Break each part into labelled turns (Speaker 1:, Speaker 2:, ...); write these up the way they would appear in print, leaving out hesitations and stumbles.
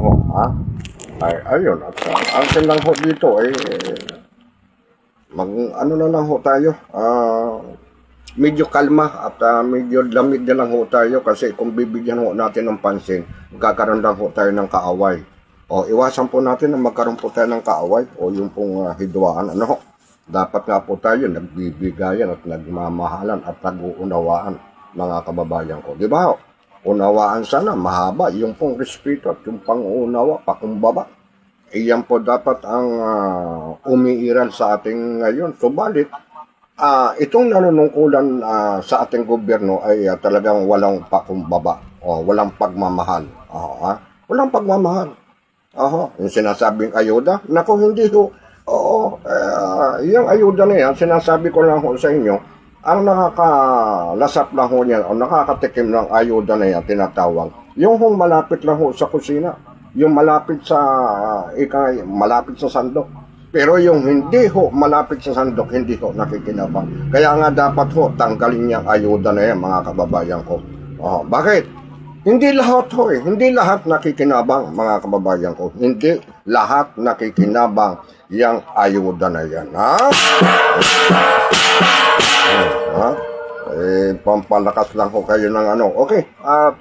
Speaker 1: Ha? Ay, ayun. At ang lang ho dito ay ano na lang ho tayo. Medyo kalma at medyo lamig na lang ho tayo kasi kung bibigyan ho natin ng pansin, magkakaroon lang ho tayo ng kaaway. O iwasan po natin na magkaroon po tayo ng kaaway o yung pong hidwaan. Ano ho? Dapat nga po tayo nagbibigayan at nagmamahalan at nag-uunawaan, mga kababayan ko. Di ba ho? Unawaan sana, mahaba yung pong respeto at yung pang-unawa, pakumbaba. Iyan po dapat ang umiiral sa ating ngayon. Subalit, itong nanunungkulan sa ating gobyerno ay talagang walang pakumbaba o walang pagmamahal. Walang pagmamahal. Yung sinasabing ayuda, naku hindi ho. Oo, yung ayuda na yan, sinasabi ko lang ho sa inyo, ang nakakalasap lang ho niyan o nakakatikim ng ayuda na yan, tinatawag, yung hong malapit lang ho sa kusina, yung malapit sa malapit sa sandok. Pero yung hindi ho malapit sa sandok, hindi ho nakikinabang. Kaya nga dapat ho tanggalin niyang ayuda na yan, mga kababayan ko. Bakit? Hindi lahat ho hindi lahat nakikinabang, mga kababayan ko. Hindi lahat nakikinabang yang ayuda na yan, ha? Pampalakas lang ko kayo ng ano. Okay, at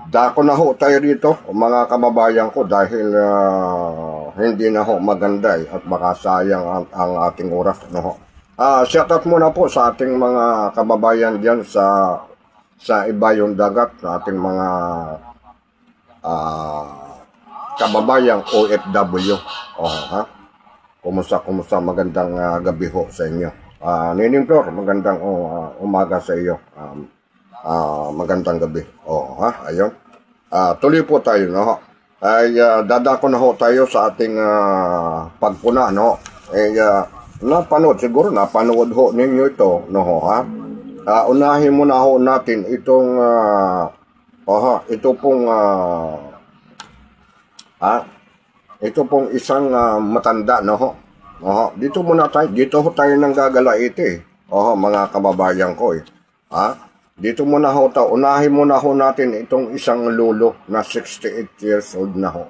Speaker 1: dako na ho tayo dito, mga kababayan ko, dahil hindi na ho maganda at baka sayang ang ating oras. No? Shout out muna po sa ating mga kababayan dyan sa ibayong dagat, sa ating mga kababayang OFW. Kumusta, magandang gabi ho sa inyo. Nining Flor, magandang umaga sa iyo. Magandang gabi. Ayun. Tuloy po tayo, no? Ay dadako na ho tayo sa ating pagpuna, no? Siguro napanood ho ninyo ito, no ho, ha? Unahin muna ho natin itong ito pong isang matanda, no ho. Dito muna tayo, dito ho tayo nang gagalaiti. Mga kababayan ko Dito muna ho tayo, unahin muna ho natin itong isang lolo na 68 years old na ho.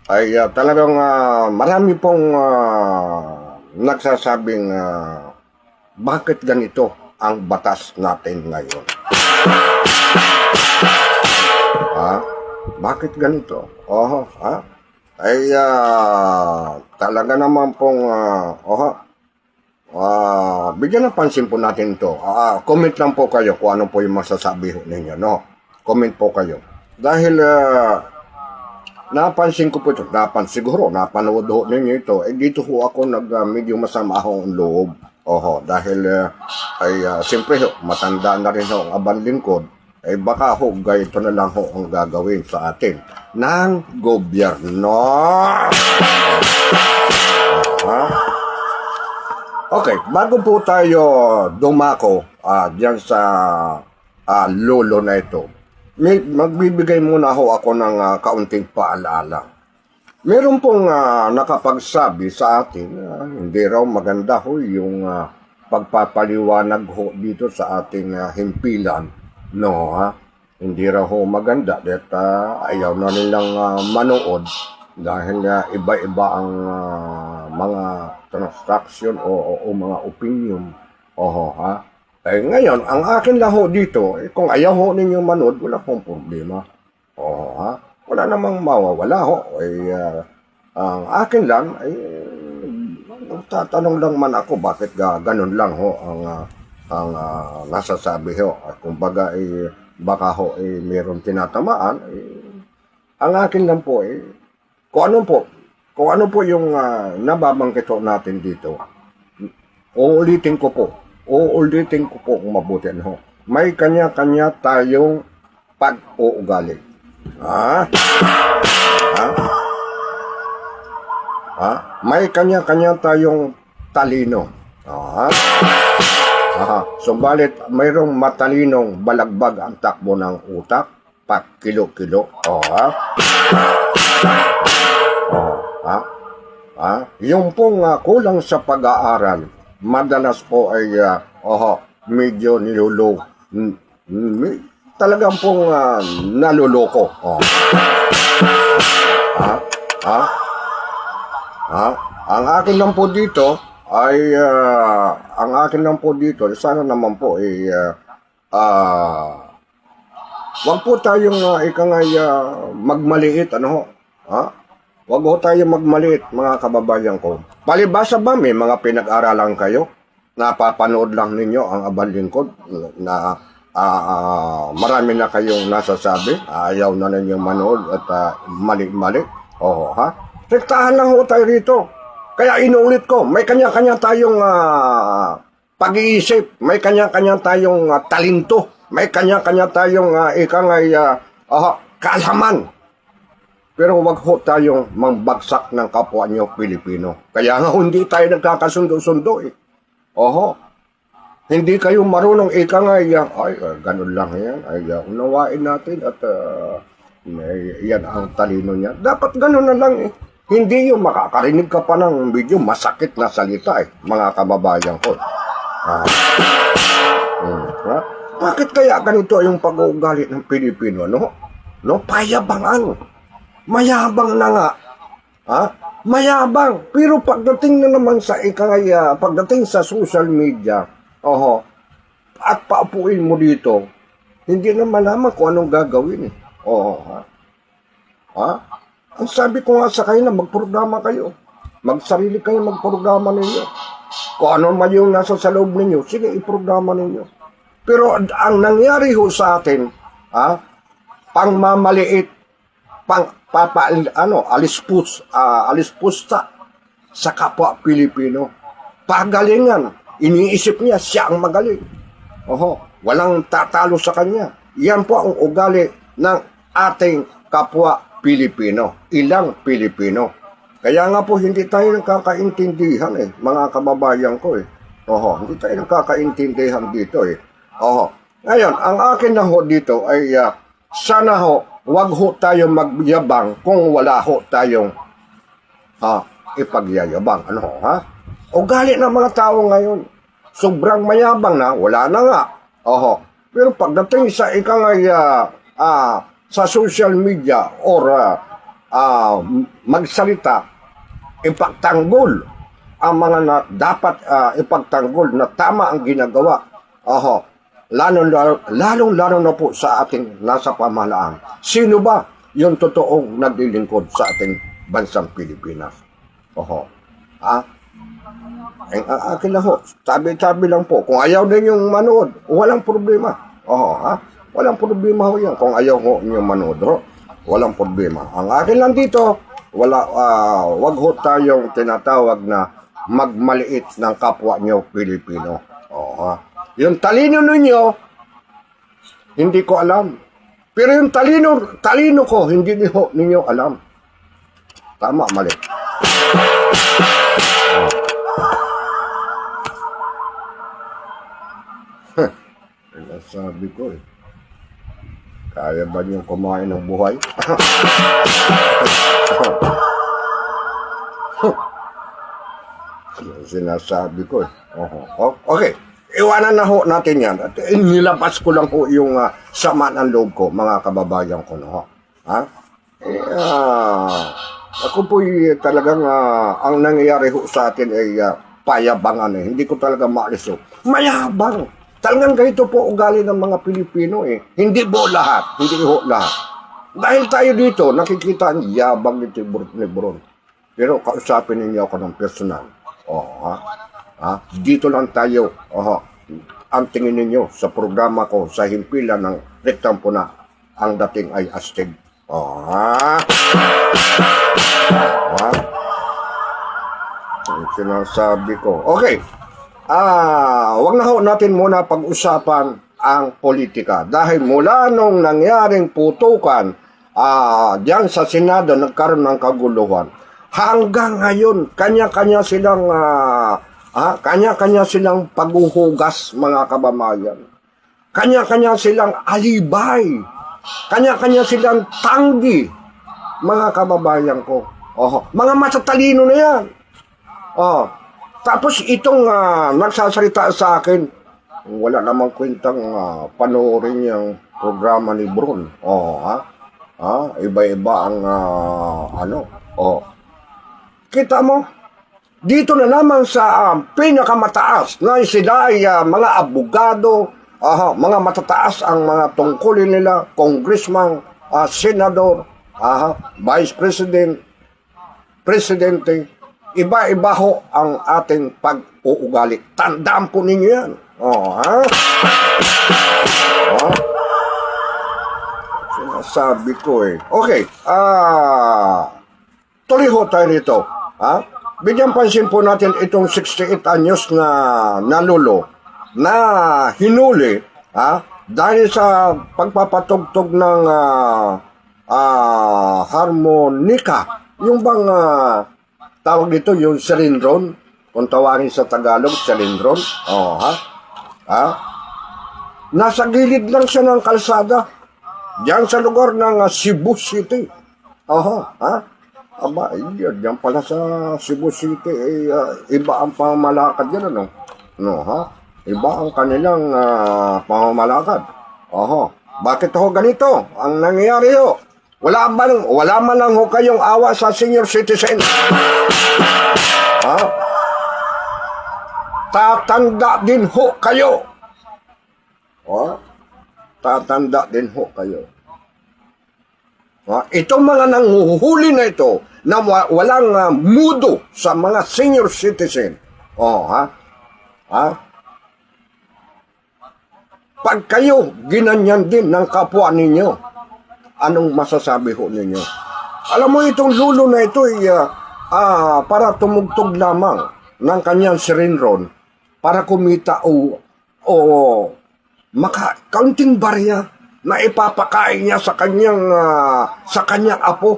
Speaker 1: Ay talagang marami pong nagsasabing bakit ganito ang batas natin ngayon. Bakit ganito? Ay talaga naman pong bigyan ng pansin po natin ito. Comment lang po kayo kung ano po yung masasabi ninyo, no? Comment po kayo. Dahil napansin ko po ito, siguro napanood ho ninyo ito, dito ho ako medyo masama akong loob. Dahil siyempre matanda na rin ho ang abang lingkod, baka ho ganito na lang ho ang gagawin sa atin ng gobyerno. Okay, bago po tayo dumako dyan sa lolo na ito, magbibigay muna ho ako ng kaunting paalala. Meron pong nakapagsabi sa atin, hindi raw maganda ho yung pagpapaliwanag ho dito sa ating himpilan. No, hindi raw ho maganda at ayaw na nilang manood dahil iba-iba ang mga transaction o mga opinion. Ngayon, ang akin lang ho dito, kung ayaw ho ninyo manood, wala pong problema. Wala namang mawawala ho. Ang akin lang, tatanong lang man ako bakit ganun lang ho ang nasasabi ho. Kumbaga, baka ho mayroong tinatamaan. Ang akin lang po kung ano po yung nababanggit ho natin dito, uulitin ko po kung mabuti ho. May kanya-kanya tayong pag-uugali. May kanya-kanya tayong talino. Subalit mayroong matalinong balagbag ang takbo ng utak, pak kilo-kilo. Yung pong kulang sa pag-aaral, madalas po ay medyo talagang pong naluloko. Oh. Ha? Ha? Ha? Ang akin lang po dito ay sana naman po wag po tayong magmaliit, ano ho? Ha? Wag po tayong magmaliit, mga kababayan ko. Palibasa ba may mga pinag-aralan kayo? Napapanood lang ninyo ang Abang Lingkod na marami na kayong nasasabi, ayaw na ninyong manood at mali-mali. Oo, ha? Rektahan lang ho tayo rito. Kaya inuulit ko, may kanya-kanya tayong pag-iisip, may kanya-kanya tayong talento, may kanya-kanya tayong kaalaman. Pero wag ho tayong mangbagsak ng kapwa nyo Pilipino. Kaya nga hindi tayo nagkakasundo-sundo eh. Oho. Hindi kayo marunong ganun lang yan. Unawain natin at yan ang talino niya. Dapat ganun na lang eh. Hindi yung makakarinig ka pa ng video masakit na salita eh, mga kababayan ko. Bakit kaya ganito yung pag-uugali ng Pilipino, no? No, payabangan. Mayabang na nga. Ha? Mayabang. Pero pagdating na naman sa pagdating sa social media, at paupuin mo dito, hindi na malaman kung anong gagawin eh. Ha? Ang sabi ko nga sa kayo na magprograma kayo. Magsarili kayo, magprograma ninyo. Kung ano man yung nasa sa loob ninyo, sige, iprograma ninyo. Pero ang nangyari ho sa atin, pangmamaliit, alispusta sa kapwa Pilipino. Pagalingan, iniisip niya, siya ang magaling. Walang tatalo sa kanya. Yan po ang ugali ng ating kapwa Pilipino, ilang Pilipino. Kaya nga po hindi tayo nagkakaintindihan mga kababayan ko hindi tayo nagkakaintindihan dito Ngayon, ang akin lang ho dito ay sana wag ho tayong magyabang kung wala ho tayong ipagyayabang. Ugali ng mga tao ngayon, sobrang mayabang na, wala na nga. Pero pagdating sa sa social media or magsalita, ipagtanggol ang mga dapat ipagtanggol na tama ang ginagawa. Lalong-lalo na po sa ating nasa pamahalaan. Sino ba yung totoong naglilingkod sa ating bansang Pilipinas? Ang akin lang ho, tabi-tabi lang po. Kung ayaw din yung manood, walang problema. Walang problema ho yan. Kung ayaw ho yung manood, walang problema. Ang akin lang dito, wag ho tayong tinatawag na magmaliit ng kapwa nyo Pilipino. Yung talino ninyo, hindi ko alam. Pero yung talino ko, hindi ninyo alam. Tama, mali. Sabi ko kaya ba niyong kumain ng buhay? Sinasabi ko Okay. Iwanan na ho natin yan. At nilabas ko lang po yung sama ng loob ko, mga kababayan ko. Ako po talagang ang nangyayari ho sa atin ay payabangan. Hindi ko talaga maalis. Mayabang. Talagang ganito po ugali ng mga Pilipino Hindi po lahat. Hindi ho lahat. Dahil tayo dito, nakikita ang yabang ni Lebron. Pero kausapin ninyo ako ng personal. Dito lang tayo, ang tingin ninyo sa programa ko sa himpilan ng rektampo na ang dating ay astig. Sinasabi ko. Okay. Wag na ho natin muna pag-usapan ang politika. Dahil mula nung nangyaring putukan, diyan sa Senado nagkaroon ng kaguluhan. Hanggang ngayon, kanya-kanya silang paghuhugas, mga kababayan. Kanya-kanya silang alibay. Kanya-kanya silang tanggi, mga kababayan ko. Mga matatalino na yan. Tapos itong nagsasalita sa akin, Wala namang kwentang panoorin yung programa ni Bron. Iba-iba ang Kita mo, dito na naman sa pinakamataas na sila ay mga abogado, mga matataas ang mga tungkulin nila, congressman, senador, vice president, presidente, iba-iba ho ang ating pag-uugali. Tandaan po ninyo yan. Sinasabi ko eh. Okay, tuloy ho tayo rito. Bigyan pansin po natin itong 68 anyos na lolo na hinuli dahil sa pagpapatugtog ng harmonika. Yung bang tawag dito, yung silindron, kung tawagin sa Tagalog, silindron. Nasa gilid lang siya ng kalsada, diyan sa lugar ng Cebu City. Diyan pala sa Cebu City, iba ang pamamalakad yan, Iba ang kanilang pamamalakad. Bakit ho ganito ang nangyayari ho? Wala man lang ho kayong awa sa senior citizen. Tatanda din ho kayo. Tatanda din ho kayo. Itong mga nanghuhuli na ito na walang mudo sa mga senior citizen. Pag kayo ginanyan din ng kapwa ninyo, anong masasabi ho ninyo? Alam mo, itong lulo na ito ay para tumugtog lamang ng kanyang silindron para kumita o kaunting barya na ipapakain niya sa kanyang apo.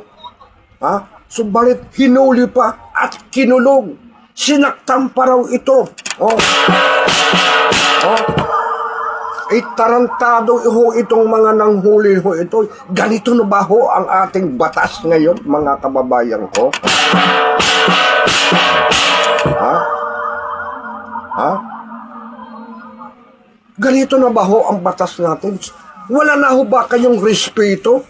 Speaker 1: Subalit hinuli pa at kinulong. Sinaktan pa raw ito. Tarantado ho itong mga nanghuli ho ito. Ganito na ba ho ang ating batas ngayon, mga kababayan ko? Ganito na ba ho ang batas natin? Wala na ho ba kayong respeto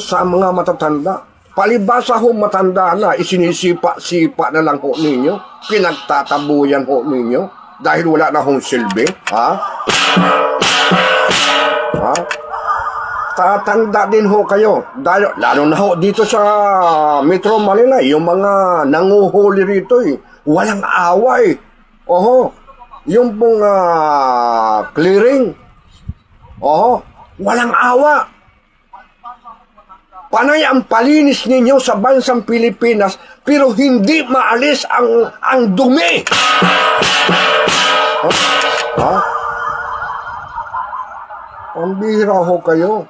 Speaker 1: sa mga matatanda? Palibasa ho matanda na, isinisipa-sipa na lang ho ninyo, pinagtatabuyan ho ninyo, dahil wala na hong silbi, Tatanda din ho kayo, dahil, lalo na ho dito sa Metro Manila, yung mga nanguhuli rito, walang away. Yung pong clearing, walang awa. Panay ang palinis ninyo sa bansang Pilipinas, pero hindi maalis ang dumi. Ang bihira ho kayo.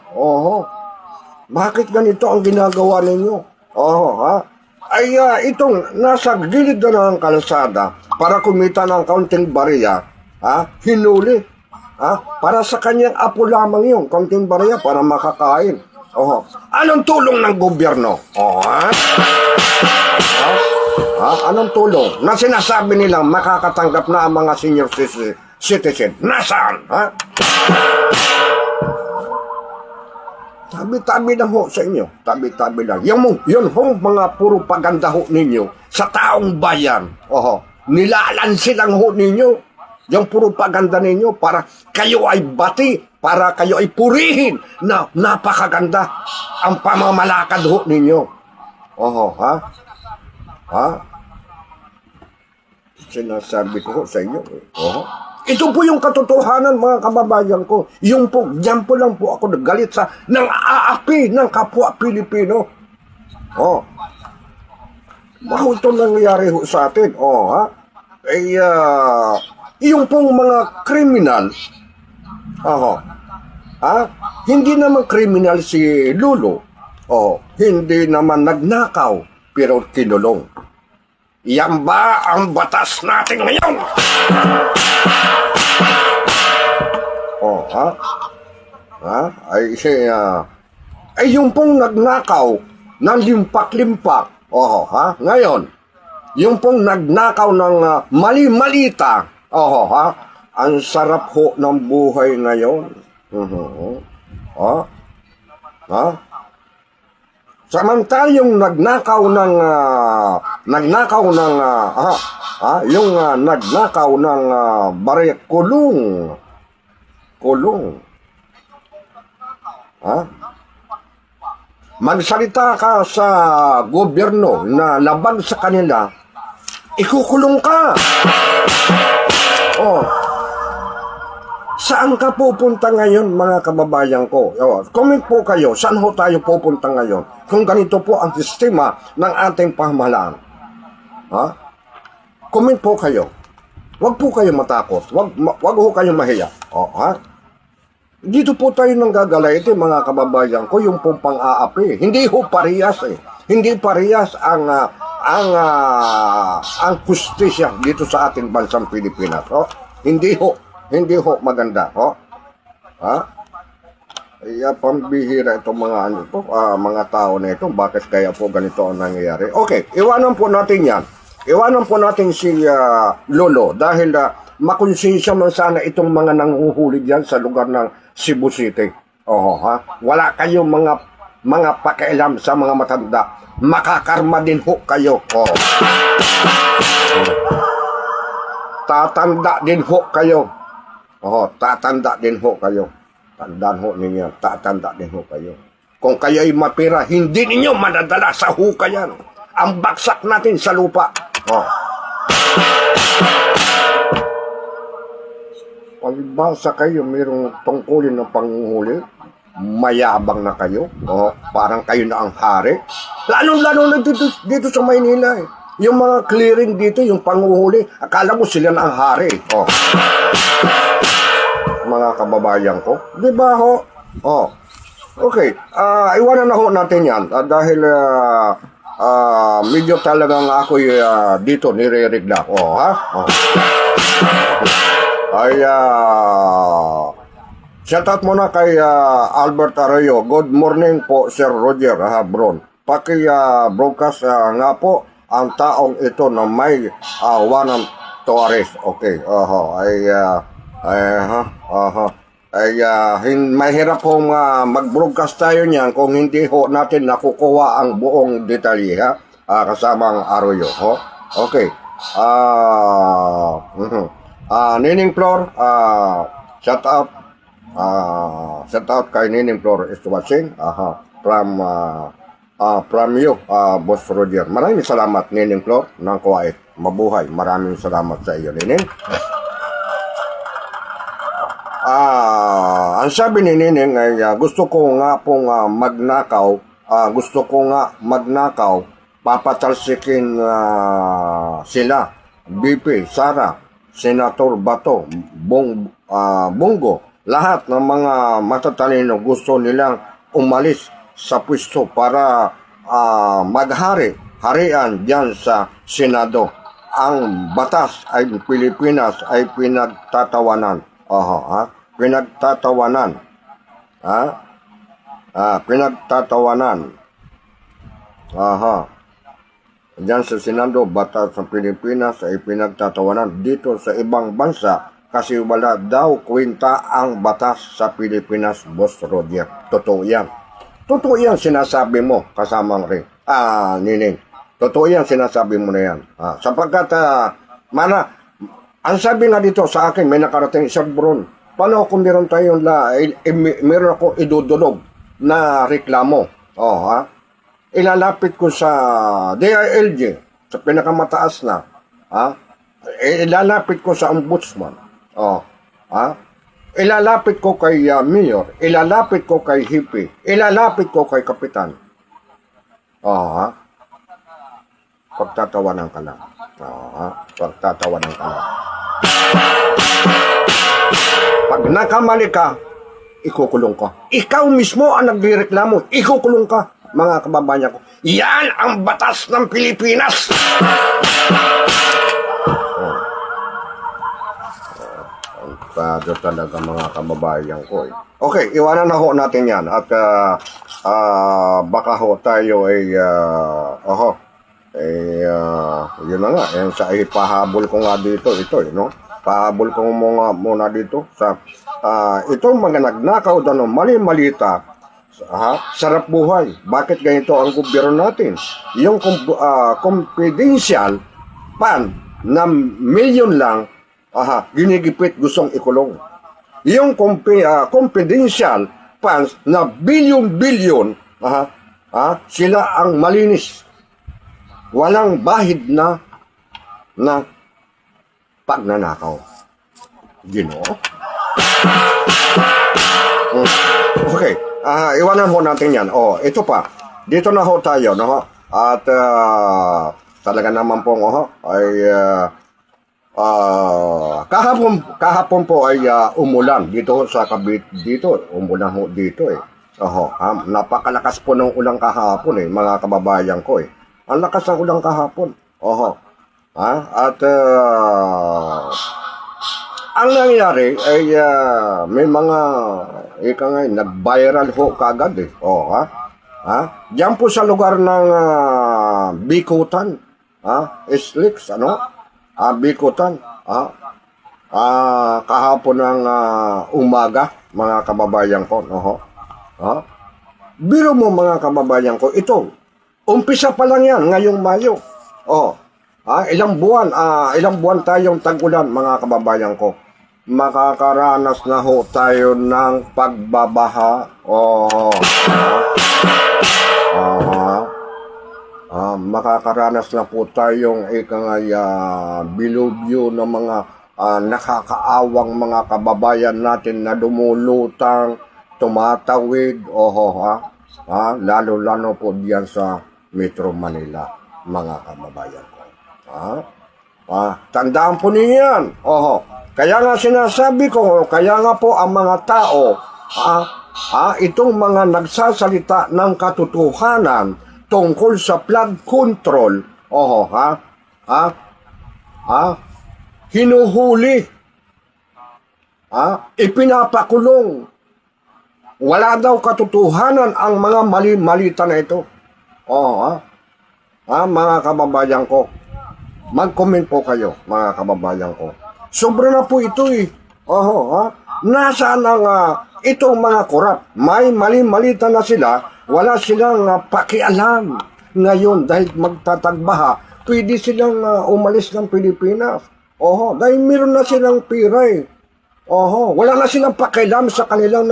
Speaker 1: Bakit ganito ang ginagawa ninyo? Itong nasa gilid na ng kalsada para kumita ng kaunting barya, hinuli. Para sa kanyang apo lamang yung kaunting barya para makakain. Anong tulong ng gobyerno? Anong tulong na sinasabi nilang makakatanggap na ang mga senior citizen? Nasaan? Tabi-tabi lang ho sa inyo. Tabi-tabi lang. Yun ho, mga puro paganda ho ninyo sa taong bayan. Nilalansi lang ho ninyo. Yung puro paganda ninyo para kayo ay bati, para kayo ay purihin na napakaganda ang pamamalakad ho ninyo. Sinasabi ko ho sa inyo. Ito po yung katotohanan, mga kababayan ko. Yung po, diyan po lang po ako nagalit sa nang aapi ng kapwa Pilipino. Baho ito nangyayari ho sa atin. Yung pong mga kriminal, hindi naman kriminal si Lolo. Hindi naman nagnakaw, pero kinulong. Yan ba ang batas natin ngayon? Yung pong nagnakaw ng limpak-limpak, ngayon, yung pong nagnakaw ng mali-malita, Ang sarap ho ng buhay ngayon. Ha? Ha? Samantalang yung nagnakaw ng baril, kulong. Ha? Magsalita ka sa gobyerno na laban sa kanila, ikukulong ka. Oh. Saan ka pupunta ngayon, mga kababayan ko? Comment po kayo, saan ho tayo pupunta ngayon? Kung ganito po ang sistema ng ating pamahalaan. Ha? Comment po kayo. Huwag po kayo matakot. Huwag ho kayo mahiya. Ha? Dito po tayo nang gagalayti, mga kababayan ko, yung pong pang-aapi. Hindi ho parehas eh. Hindi parehas ang justisya dito sa ating bansang Pilipinas. Hindi ho maganda, ha? Pambihira itong mga tao na ito. Bakit kaya po ganito ang nangyayari? Okay, iwanan po natin yan. Iwanan po natin si Lolo dahil makonsensya man sana itong mga nanguhuli diyan sa lugar ng Cebu City. Ha? Wala kayong mga pakialam sa mga matanda. Makakarma din ho kayo. Tatanda din ho kayo. Tatanda din ho kayo. Tandaan ho ninyo, tatanda din ho kayo. Kung kayo ay mapira, hindi ninyo madadala sa hukayan. Ang baksak natin sa lupa. Palibasa kayo, mayroong tungkulin ng panguhuli. Mayabang na kayo. Parang kayo na ang hari. Lalo na dito sa Maynila eh. Yung mga clearing dito, yung panguhuli, akala mo sila na ang hari. Mga kababayan ko. Di ba ho? Okay. Iwanan na ho natin yan. Dahil medyo talagang ako'y dito nire-regla. Shoutout muna kay Albert Arroyo. Good morning po, Sir Roger Habron. Paki-broadcast nga po ang taong ito na may warrant to arrest. Okay. Mahirap pong mag-broadcast tayo niyan kung hindi ho natin nakukuha ang buong detalye, kasama ang Arroyo. Okay. Nining Flor, shout out kay Nining Flor is watching from you, Boss Roger. Maraming salamat, Nining Flor ng Kuwait. Mabuhay. Maraming salamat sa iyo, Nining. Ang sabi ni Nining ay gusto ko nga pong magnakaw, papatalsikin sila, BP, Sara, Senator Bato, Bongo, lahat ng mga matatalino gusto nilang umalis sa pwesto para harian diyan sa Senado. Ang batas ay Pilipinas ay pinagtatawanan. Pinagtatawanan. Pinagtatawanan. Diyan sa Senado, batas ng Pilipinas ay pinagtatawanan dito sa ibang bansa kasi wala daw kwenta ang batas sa Pilipinas, Boss Roger. Totoo yan. Totoo yan sinasabi mo, kasamang rin. Nining. Totoo yan sinasabi mo na yan. Sapagkat, ang sabi nga dito sa akin, may nakarating isang Bron. Paano kung meron tayong meron ako idudulog na reklamo? Ilalapit ko sa DILG, sa pinakamataas na. Ilalapit ko sa ombudsman. Ilalapit ko kay mayor, ilalapit ko kay hippie, ilalapit ko kay kapitan. Pagtatawanan ka lang. Pagtatawanan ka lang. Pag nakamali ka, ikukulong ka. Ikaw mismo ang nagdireklamo, ikukulong ka, mga kababayan ko. Yan ang batas ng Pilipinas! Talaga mga kababayan ko eh. Okay, iwanan na ho natin yan at baka ho tayo ay yun na nga, sa ipahabol ko nga dito ito no? pahabol ko muna dito sa itong mga nagnakaw daw ng mali-malita. Sarap buhay. Bakit ganito ang gobyerno natin? Yung confidential pan na milyon lang, ginigipit gustong ikulong. Yung confidential funds na bilyon-bilyon, sila ang malinis. Walang bahid na pagnanakaw. Ginoo? Okay. Iwanan ho natin yan. Ito pa. Dito na ho tayo. No? At talaga naman po ay kahapon po ay umulan dito sa Cavite. Dito, umulan ho dito eh. Napakalakas po ng ulang kahapon eh, mga kababayan ko eh. Ang lakas ng ulang kahapon. At ang nangyari ay may mga nag-viral ho kagad eh. Diyan po sa lugar ng Bikutan, Islix, Bikutan, kahapon ng umaga, mga kababayan ko, biro mo mga kababayan ko, ito, umpisa pa lang yan, ngayong Mayo. Ilang buwan tayong tag-ulan, mga kababayan ko. Makakaranas na ho tayo ng pagbabaha. Makakaranas na po tayong bilubyo ng mga nakakaawang mga kababayan natin na dumulutang, tumatawid, lalo-lalo po diyan sa Metro Manila, mga kababayan ko. Tandaan po niyan. Kaya nga sinasabi ko, kaya nga po ang mga tao, itong mga nagsasalita ng katotohanan tungkol sa flood control, hinuhuli, ipinapakulong. Wala daw katotohanan ang mga mali-malita na ito. Mga kababayan ko, mag-comment po kayo, mga kababayan ko. Sobra na po ito eh. Nasaan ang itong mga korap? May mali-malita na sila, wala silang pakialam. Ngayon, dahil magtatagbaha, pwede silang umalis ng Pilipinas. Dahil meron na silang pira eh. Wala na silang pakialam sa kanilang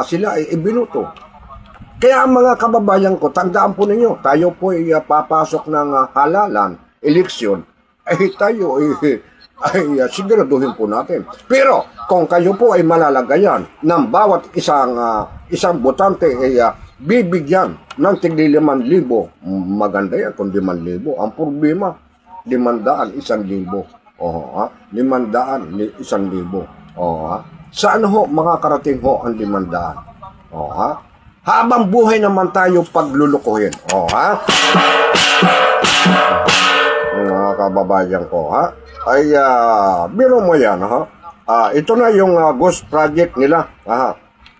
Speaker 1: sila ay ibinuto. Kaya mga kababayan ko, tandaan po ninyo, tayo po ay papasok ng halalan, eleksyon, ay tayo ay siguraduhin po natin. Pero kung kayo po ay malalagayan ng bawat isang botante ay bibigyan ng tigli 5,000, maganda yan kung 5,000. Ang problema, 500, 1,000. 500, 1,000. Saan ho makakarating ho ang 500? Habang buhay naman tayo paglulukuhin. Mga kababayan ko, ay biro mo yan, ito na yung ghost project nila.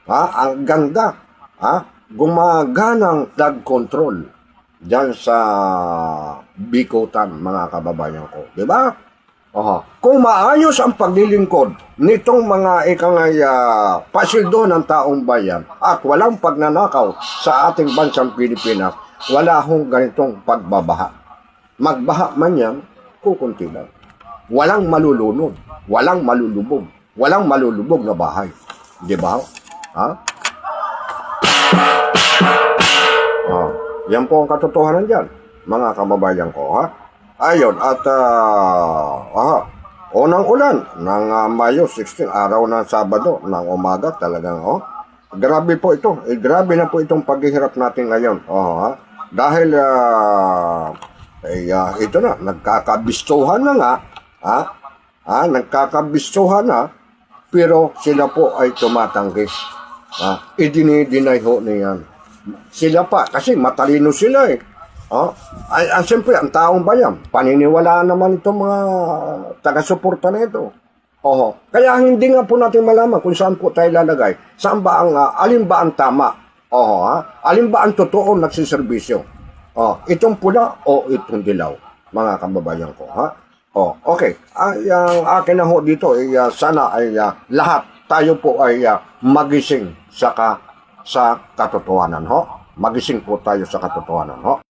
Speaker 1: Ang ganda, gumaganang flood control dyan sa Bikutan, mga kababayan ko. Diba? Kung maayos ang paglilingkod nitong mga pasildo ng taong bayan at walang pagnanakaw sa ating bansang Pilipinas, wala hong ganitong pagbabaha. Magbaha man yan, kukunti lang. Walang malulunod, walang malulubog na bahay. Di ba? Yan po ang katotohanan dyan, mga kababayan ko. Ayon, at unang ulan ng Mayo 16, araw ng Sabado ng umaga, talagang grabe po ito. Grabe na po itong paghihirap natin ngayon. Dahil ito na, nagkakabistuhan na nga, nagkakabistuhan na, pero sila po ay tumatanggi. Idinidinay ho niyan. Sila pa, kasi matalino sila eh. Siyempre, ang taong bayan, paniniwalaan naman itong mga taga-suporta na ito. Kaya hindi nga po natin malaman kung saan po tayo lalagay. Saan ba alin ba ang tama? Alin ba ang totoo nagsiservisyo? Itong pula o itong dilaw, mga kababayan ko. Oh, okay. Ang akin na ho dito ay sana ay lahat tayo po ay magising sa katotohanan ho. Magising po tayo sa katotohanan ho.